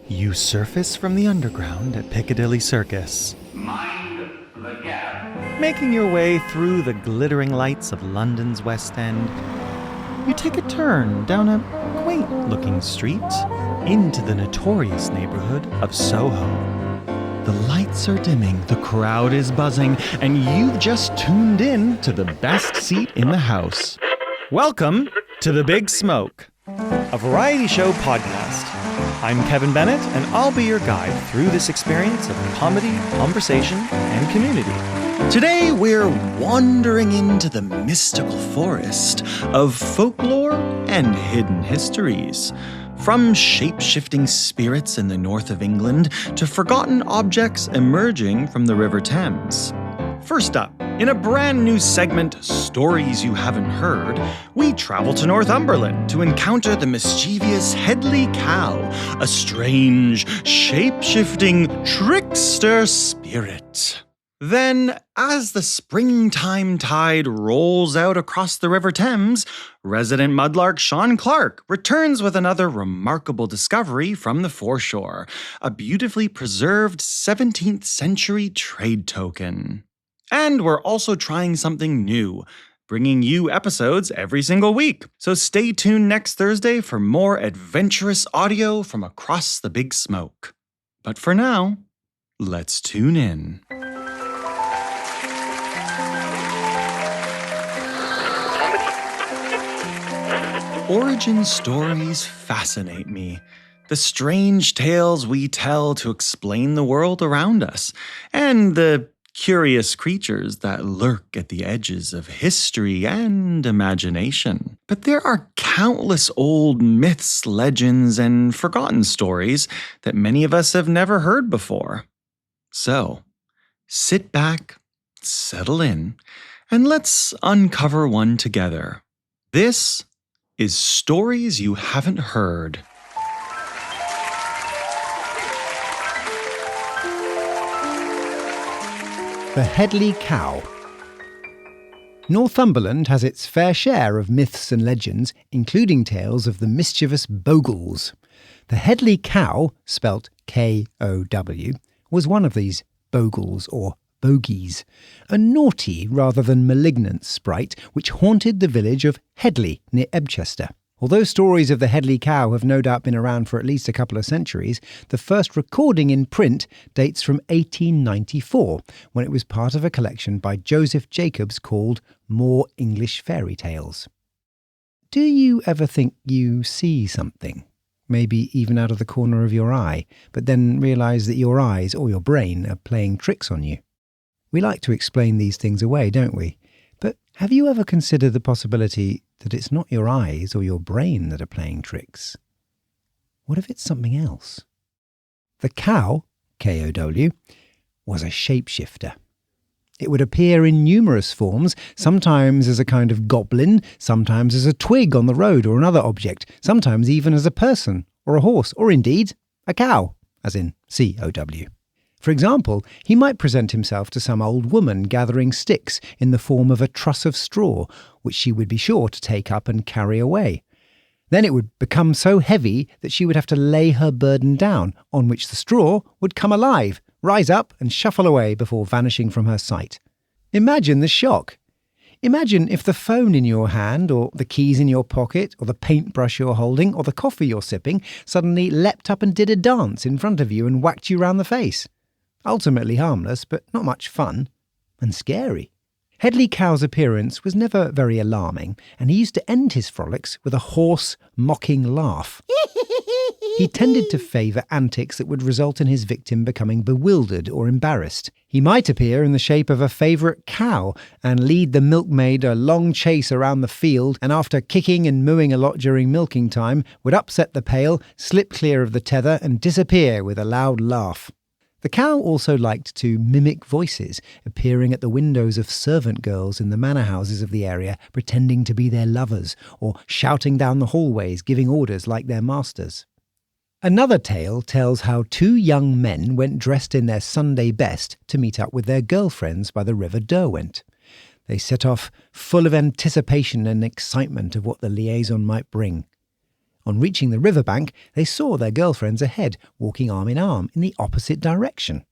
You surface from the underground at Piccadilly Circus. Mind the gap. Making your way through the glittering lights of London's West End, you take a turn down a quaint-looking street into the notorious neighborhood of Soho. The lights are dimming, the crowd is buzzing, and you've just tuned in to the best seat in the house. Welcome to The Big Smoke, a variety show podcast. I'm Kevin Bennett, and I'll be your guide through this experience of comedy, conversation, and community. Today, we're wandering into the mystical forest of folklore and hidden histories. From shape-shifting spirits in the north of England to forgotten objects emerging from the River Thames. First up, in a brand new segment, Stories You Haven't Heard, we travel to Northumberland to encounter the mischievous Hedley Kow, a strange, shape-shifting trickster spirit. Then, as the springtime tide rolls out across the River Thames, resident Mudlark Sean Clark returns with another remarkable discovery from the foreshore, a beautifully preserved 17th century trade token. And we're also trying something new, bringing you episodes every single week. So stay tuned next Thursday for more adventurous audio from across the Big Smoke. But for now, let's tune in. Origin stories fascinate me. The strange tales we tell to explain the world around us, and the curious creatures that lurk at the edges of history and imagination. But there are countless old myths, legends, and forgotten stories that many of us have never heard before. So, sit back, settle in, and let's uncover one together. This is Stories You Haven't Heard. The Hedley Kow. Northumberland has its fair share of myths and legends, including tales of the mischievous bogles. The Hedley Kow, spelt K-O-W, was one of these bogles or bogies, a naughty rather than malignant sprite which haunted the village of Hedley near Ebchester. Although stories of the Hedley Kow have no doubt been around for at least a couple of centuries, the first recording in print dates from 1894, when it was part of a collection by Joseph Jacobs called More English Fairy Tales. Do you ever think you see something? Maybe even out of the corner of your eye, but then realise that your eyes or your brain are playing tricks on you? We like to explain these things away, don't we? But have you ever considered the possibility that it's not your eyes or your brain that are playing tricks? What if it's something else? The cow, K-O-W, was a shapeshifter. It would appear in numerous forms, sometimes as a kind of goblin, sometimes as a twig on the road or another object, sometimes even as a person or a horse, or indeed a cow, as in C-O-W. For example, he might present himself to some old woman gathering sticks in the form of a truss of straw, which she would be sure to take up and carry away. Then it would become so heavy that she would have to lay her burden down, on which the straw would come alive, rise up and shuffle away before vanishing from her sight. Imagine the shock. Imagine if the phone in your hand, or the keys in your pocket, or the paintbrush you're holding, or the coffee you're sipping suddenly leapt up and did a dance in front of you and whacked you round the face. Ultimately harmless, but not much fun. And scary. Hedley Kow's appearance was never very alarming, and he used to end his frolics with a hoarse, mocking laugh. He tended to favour antics that would result in his victim becoming bewildered or embarrassed. He might appear in the shape of a favourite cow and lead the milkmaid a long chase around the field, and after kicking and mooing a lot during milking time, would upset the pail, slip clear of the tether and disappear with a loud laugh. The cow also liked to mimic voices, appearing at the windows of servant girls in the manor houses of the area, pretending to be their lovers, or shouting down the hallways, giving orders like their masters. Another tale tells how two young men went dressed in their Sunday best to meet up with their girlfriends by the River Derwent. They set off full of anticipation and excitement of what the liaison might bring. On reaching the riverbank, they saw their girlfriends ahead, walking arm in arm in the opposite direction.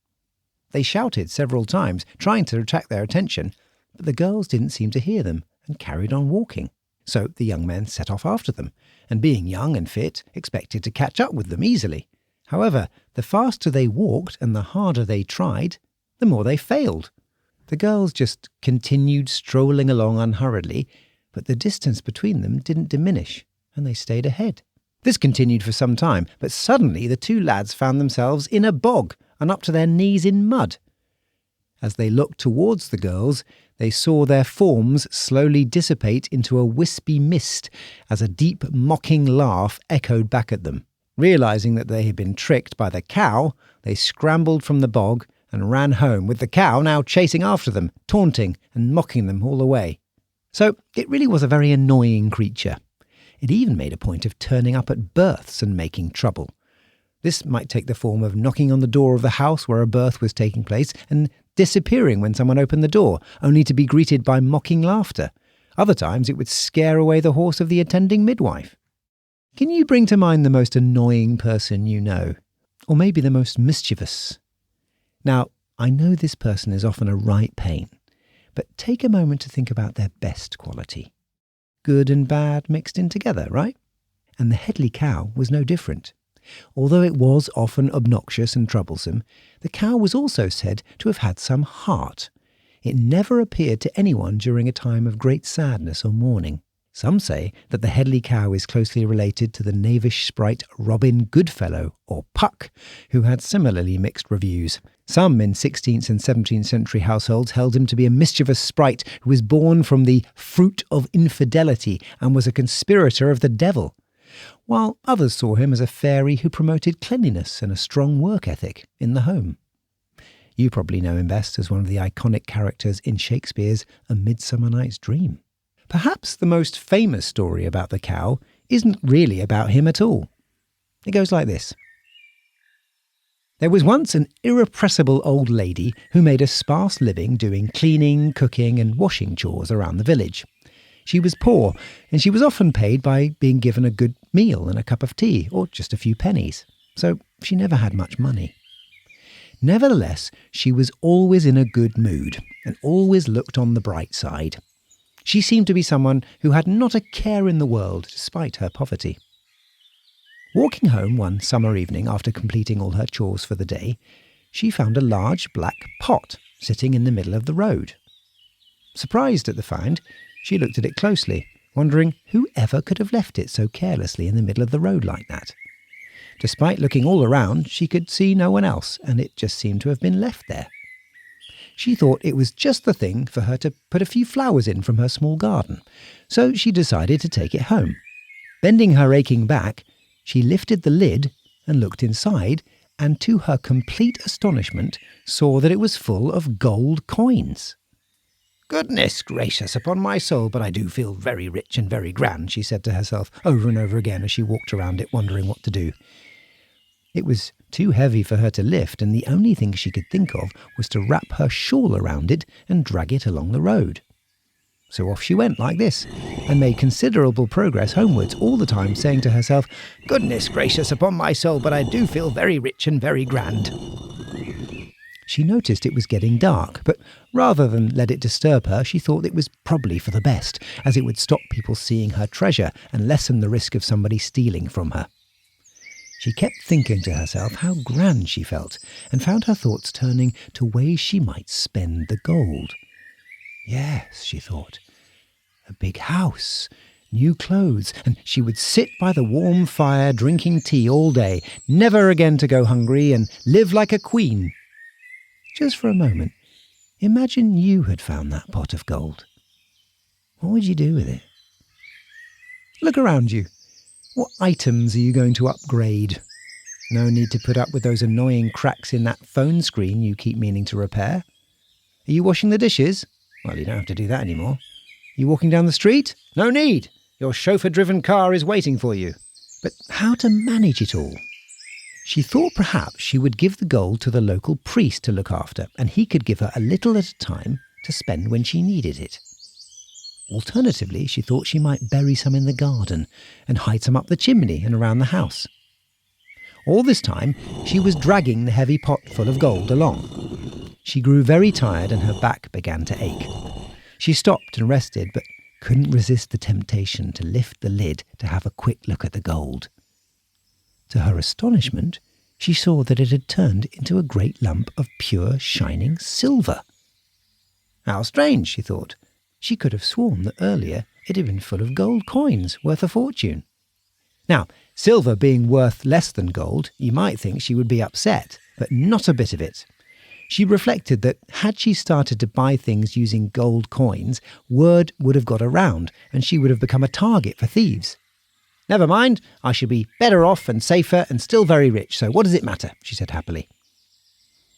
They shouted several times, trying to attract their attention, but the girls didn't seem to hear them and carried on walking. So the young men set off after them, and being young and fit, expected to catch up with them easily. However, the faster they walked and the harder they tried, the more they failed. The girls just continued strolling along unhurriedly, but the distance between them didn't diminish, and they stayed ahead. This continued for some time, but suddenly the two lads found themselves in a bog and up to their knees in mud. As they looked towards the girls, they saw their forms slowly dissipate into a wispy mist as a deep, mocking laugh echoed back at them. Realising that they had been tricked by the cow, they scrambled from the bog and ran home, with the cow now chasing after them, taunting and mocking them all the way. So it really was a very annoying creature. It even made a point of turning up at births and making trouble. This might take the form of knocking on the door of the house where a birth was taking place and disappearing when someone opened the door, only to be greeted by mocking laughter. Other times it would scare away the horse of the attending midwife. Can you bring to mind the most annoying person you know? Or maybe the most mischievous? Now, I know this person is often a right pain, but take a moment to think about their best quality. Good and bad mixed in together, right? And the Hedley Kow was no different. Although it was often obnoxious and troublesome, the cow was also said to have had some heart. It never appeared to anyone during a time of great sadness or mourning. Some say that the Hedley Kow is closely related to the knavish sprite Robin Goodfellow, or Puck, who had similarly mixed reviews. Some in 16th and 17th century households held him to be a mischievous sprite who was born from the fruit of infidelity and was a conspirator of the devil, while others saw him as a fairy who promoted cleanliness and a strong work ethic in the home. You probably know him best as one of the iconic characters in Shakespeare's A Midsummer Night's Dream. Perhaps the most famous story about the cow isn't really about him at all. It goes like this. There was once an irrepressible old lady who made a sparse living doing cleaning, cooking and washing chores around the village. She was poor, and she was often paid by being given a good meal and a cup of tea, or just a few pennies, so she never had much money. Nevertheless, she was always in a good mood, and always looked on the bright side. She seemed to be someone who had not a care in the world, despite her poverty. Walking home one summer evening after completing all her chores for the day, she found a large black pot sitting in the middle of the road. Surprised at the find, she looked at it closely, wondering who ever could have left it so carelessly in the middle of the road like that. Despite looking all around, she could see no one else, and it just seemed to have been left there. She thought it was just the thing for her to put a few flowers in from her small garden, so she decided to take it home. Bending her aching back, she lifted the lid and looked inside, and to her complete astonishment saw that it was full of gold coins. "Goodness gracious upon my soul, but I do feel very rich and very grand," she said to herself over and over again as she walked around it, wondering what to do. It was too heavy for her to lift, and the only thing she could think of was to wrap her shawl around it and drag it along the road. So off she went like this, and made considerable progress homewards, all the time saying to herself, "Goodness gracious upon my soul, but I do feel very rich and very grand." She noticed it was getting dark, but rather than let it disturb her, she thought it was probably for the best, as it would stop people seeing her treasure and lessen the risk of somebody stealing from her. She kept thinking to herself how grand she felt, and found her thoughts turning to ways she might spend the gold. Yes, she thought, a big house, new clothes, and she would sit by the warm fire drinking tea all day, never again to go hungry, and live like a queen. Just for a moment, imagine you had found that pot of gold. What would you do with it? Look around you. What items are you going to upgrade? No need to put up with those annoying cracks in that phone screen you keep meaning to repair. Are you washing the dishes? Well, you don't have to do that anymore. Are you walking down the street? No need. Your chauffeur-driven car is waiting for you. But how to manage it all? She thought perhaps she would give the gold to the local priest to look after, and he could give her a little at a time to spend when she needed it. Alternatively, she thought she might bury some in the garden and hide some up the chimney and around the house. All this time, she was dragging the heavy pot full of gold along. She grew very tired and her back began to ache. She stopped and rested, but couldn't resist the temptation to lift the lid to have a quick look at the gold. To her astonishment, she saw that it had turned into a great lump of pure, shining silver. How strange, she thought. She could have sworn that earlier it had been full of gold coins worth a fortune. Now, silver being worth less than gold, you might think she would be upset, but not a bit of it. She reflected that had she started to buy things using gold coins, word would have got around and she would have become a target for thieves. Never mind, I should be better off and safer and still very rich, so what does it matter, she said happily.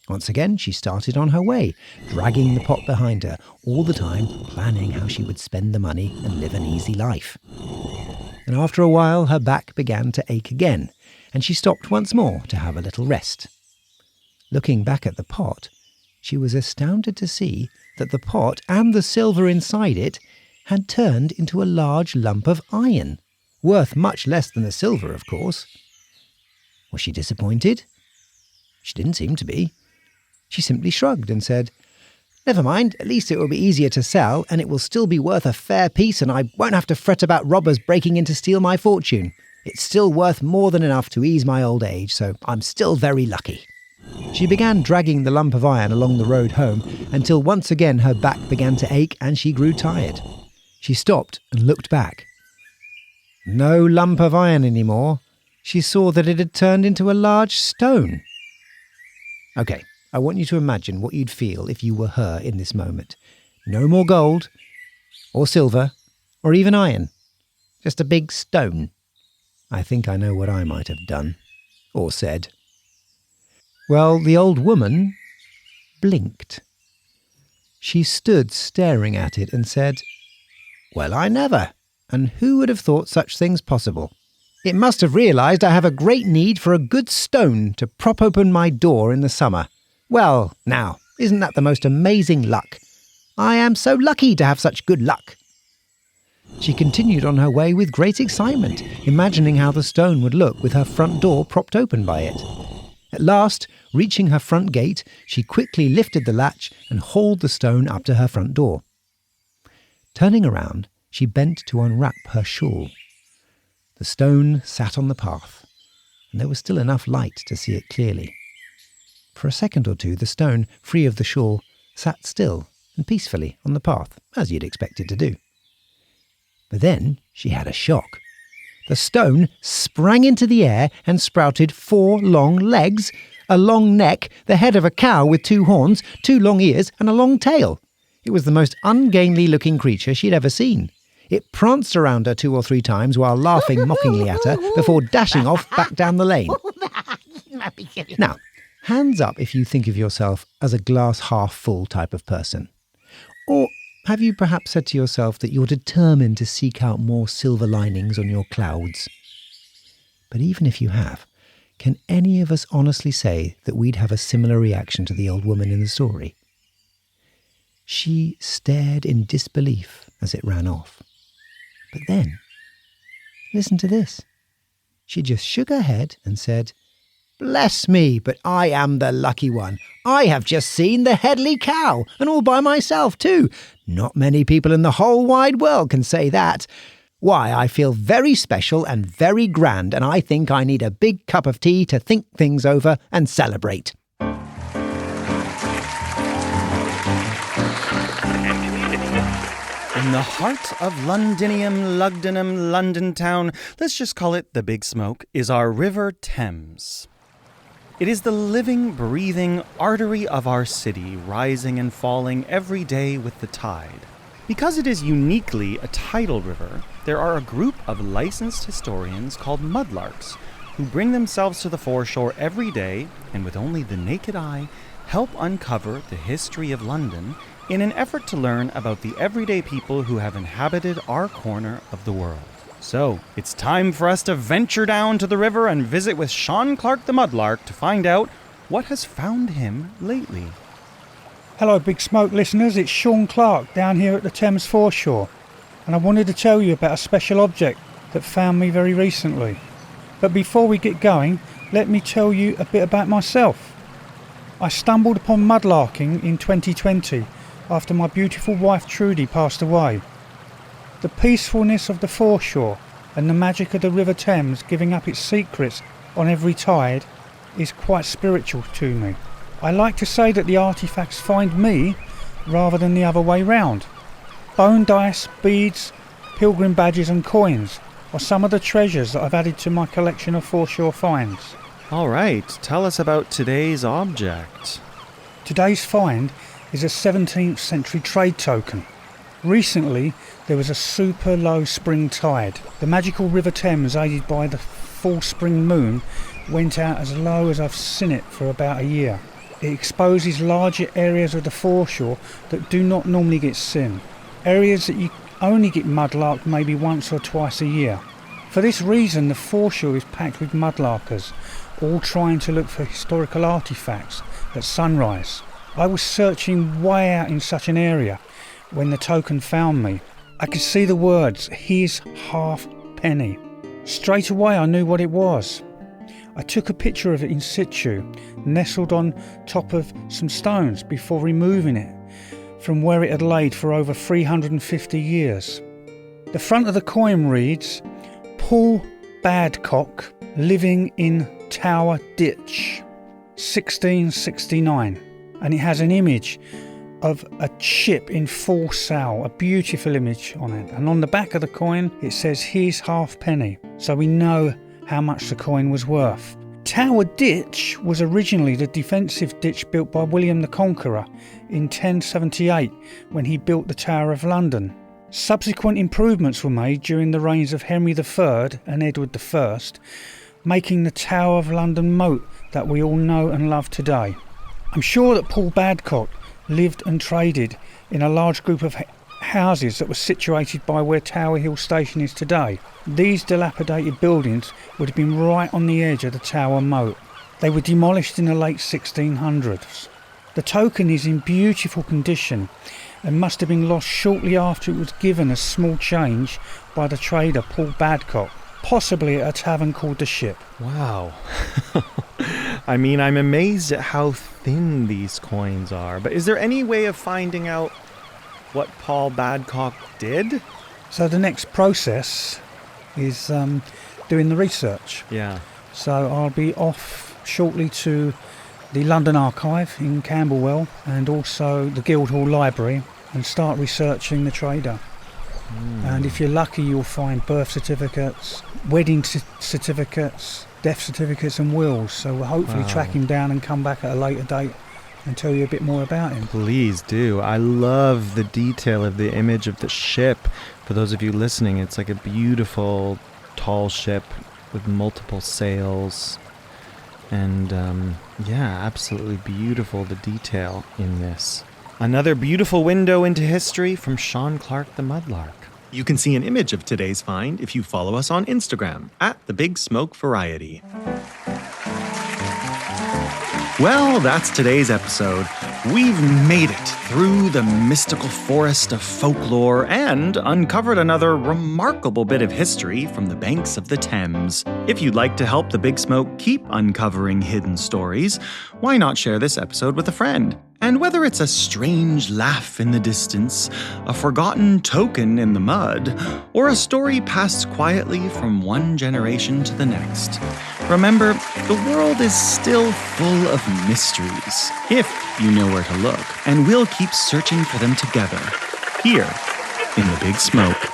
Once again, she started on her way, dragging the pot behind her, all the time planning how she would spend the money and live an easy life. And after a while, her back began to ache again, and she stopped once more to have a little rest. Looking back at the pot, she was astounded to see that the pot and the silver inside it had turned into a large lump of iron, worth much less than the silver, of course. Was she disappointed? She didn't seem to be. She simply shrugged and said, "Never mind, at least it will be easier to sell, and it will still be worth a fair piece, and I won't have to fret about robbers breaking in to steal my fortune. It's still worth more than enough to ease my old age, so I'm still very lucky." She began dragging the lump of iron along the road home until once again her back began to ache and she grew tired. She stopped and looked back. No lump of iron anymore. She saw that it had turned into a large stone. Okay, I want you to imagine what you'd feel if you were her in this moment. No more gold, or silver, or even iron. Just a big stone. I think I know what I might have done, or said. Well, the old woman blinked. She stood staring at it and said, "Well, I never. And who would have thought such things possible? It must have realised I have a great need for a good stone to prop open my door in the summer. Well, now, isn't that the most amazing luck? I am so lucky to have such good luck." She continued on her way with great excitement, imagining how the stone would look with her front door propped open by it. At last, reaching her front gate, she quickly lifted the latch and hauled the stone up to her front door. Turning around, she bent to unwrap her shawl. The stone sat on the path, and there was still enough light to see it clearly. For a second or two, the stone, free of the shawl, sat still and peacefully on the path, as you'd expect it to do. But then she had a shock. The stone sprang into the air and sprouted 4 long legs, a long neck, the head of a cow with 2 horns, 2 long ears, and a long tail. It was the most ungainly-looking creature she'd ever seen. It pranced around her 2 or 3 times while laughing mockingly at her before dashing off back down the lane. Now, hands up if you think of yourself as a glass-half-full type of person. Or have you perhaps said to yourself that you're determined to seek out more silver linings on your clouds? But even if you have, can any of us honestly say that we'd have a similar reaction to the old woman in the story? She stared in disbelief as it ran off. But then, listen to this. She just shook her head and said, "Bless me, but I am the lucky one. I have just seen the Hedley Kow, and all by myself too. Not many people in the whole wide world can say that. Why, I feel very special and very grand, and I think I need a big cup of tea to think things over and celebrate." In the heart of Londinium, Lugdenham, London town, let's just call it the Big Smoke, is our River Thames. It is the living, breathing artery of our city, rising and falling every day with the tide. Because it is uniquely a tidal river, there are a group of licensed historians called Mudlarks who bring themselves to the foreshore every day and with only the naked eye help uncover the history of London in an effort to learn about the everyday people who have inhabited our corner of the world. So, it's time for us to venture down to the river and visit with Sean Clark the Mudlark to find out what has found him lately. Hello Big Smoke listeners, it's Sean Clark down here at the Thames foreshore. and I wanted to tell you about a special object that found me very recently. But before we get going, let me tell you a bit about myself. I stumbled upon mudlarking in 2020 after my beautiful wife Trudy passed away. The peacefulness of the foreshore and the magic of the River Thames giving up its secrets on every tide is quite spiritual to me. I like to say that the artefacts find me rather than the other way round. Bone dice, beads, pilgrim badges and coins are some of the treasures that I've added to my collection of foreshore finds. All right, tell us about today's object. Today's find is a 17th century trade token. Recently, there was a super low spring tide. The magical River Thames, aided by the full spring moon, went out as low as I've seen it for about a year. It exposes larger areas of the foreshore that do not normally get seen. Areas that you only get mudlarked maybe once or twice a year. For this reason, the foreshore is packed with mudlarkers, all trying to look for historical artefacts at sunrise. I was searching way out in such an area when the token found me. I could see the words, "His halfpenny." Straight away I knew what it was. I took a picture of it in situ, nestled on top of some stones before removing it from where it had laid for over 350 years. The front of the coin reads, "Paul Badcock, living in Tower Ditch, 1669." And it has an image of a ship in full sail, a beautiful image on it. And on the back of the coin, it says his halfpenny. So we know how much the coin was worth. Tower Ditch was originally the defensive ditch built by William the Conqueror in 1078 when he built the Tower of London. Subsequent improvements were made during the reigns of Henry III and Edward I, making the Tower of London moat that we all know and love today. I'm sure that Paul Badcock lived and traded in a large group of houses that was situated by where Tower Hill Station is today. These dilapidated buildings would have been right on the edge of the Tower moat. They were demolished in the late 1600s. The token is in beautiful condition and must have been lost shortly after it was given as small change by the trader Paul Badcock, possibly at a tavern called The Ship. Wow. I mean, I'm amazed at how thin these coins are. But is there any way of finding out what Paul Badcock did? So the next process is doing the research. Yeah. So I'll be off shortly to the London Archive in Camberwell and also the Guildhall Library and start researching the trader. And if you're lucky, you'll find birth certificates, wedding certificates, death certificates and wills. So we'll hopefully track him down and come back at a later date and tell you a bit more about him. Please do. I love the detail of the image of the ship. For those of you listening, it's like a beautiful, tall ship with multiple sails. And absolutely beautiful, the detail in this. Another beautiful window into history from Sean Clark the Mudlark. You can see an image of today's find if you follow us on Instagram @TheBigSmokeVariety. Well, that's today's episode. We've made it through the mystical forest of folklore and uncovered another remarkable bit of history from the banks of the Thames. If you'd like to help The Big Smoke keep uncovering hidden stories, why not share this episode with a friend? And whether it's a strange laugh in the distance, a forgotten token in the mud, or a story passed quietly from one generation to the next, remember, the world is still full of mysteries, if you know where to look, and we'll keep searching for them together, here in The Big Smoke.